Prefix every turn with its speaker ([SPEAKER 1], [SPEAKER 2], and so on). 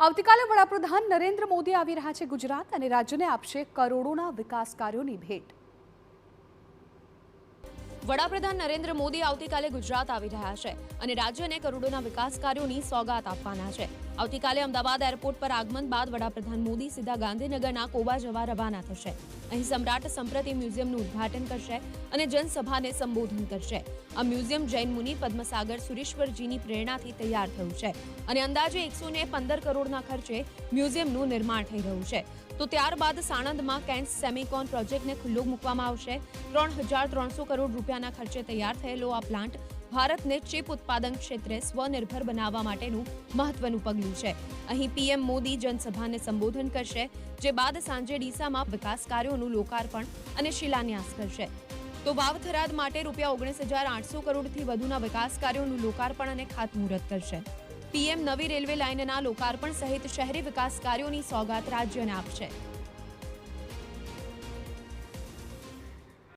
[SPEAKER 1] આવતીકાલે વડાપ્રધાન નરેન્દ્ર મોદી આવી રહ્યા છે ગુજરાત અને રાજ્યને આપશે કરોડોના વિકાસ કાર્યોની ભેટ।
[SPEAKER 2] વડાપ્રધાન નરેન્દ્ર મોદી આવતીકાલે ગુજરાત આવી રહ્યા છે અને રાજ્યને કરોડોના વિકાસ કાર્યોની સોગાત આપવાના છે। આવતીકાલે અમદાવાદ એરપોર્ટ પર આગમન બાદ વડાપ્રધાન મોદી સીધા ગાંધીનગરના કોબા જવા રવાના થશે। અહીં સમ્રાટ સંપ્રતિ મ્યુઝિયમનું ઉદ્ઘાટન કરશે અને જનસભાને સંબોધન કરશે। આ મ્યુઝિયમ જૈન મુનિ પદ્મસાગર સુરેશ્વરજીની પ્રેરણાથી તૈયાર થયું છે અને અંદાજે 115 કરોડના ખર્ચે મ્યુઝિયમનું નિર્માણ થઈ રહ્યું છે। તો ત્યારબાદ સાણંદમાં કેન્સ સેમિકોન પ્રોજેક્ટને ખુલ્લો મૂકવામાં આવશે। 3300 કરોડ રૂપિયાના ખર્ચે તૈયાર થયેલો આ પ્લાન્ટ ભારતને ચીપ ઉત્પાદન ક્ષેત્રે સ્વનિર્ભર બનાવવા માટેનું મહત્વનું પગલું છે। અહીં પીએમ મોદી જનસભાને સંબોધન કરશે, જે બાદ સાંજે ડીસામાં વિકાસ કાર્યોનું લોકાર્પણ અને શિલાન્યાસ કરશે। તો વાવથરાદ માટે રૂપિયા 19,800 કરોડથી વધુના વિકાસ કાર્યોનું લોકાર્પણ અને ખાતમુહૂર્ત કરશે। પીએમ નવી રેલવે લાઇનના લોકાર્પણ સહિત શહેરી વિકાસ કાર્યોની સોગાત રાજ્યને આપશે।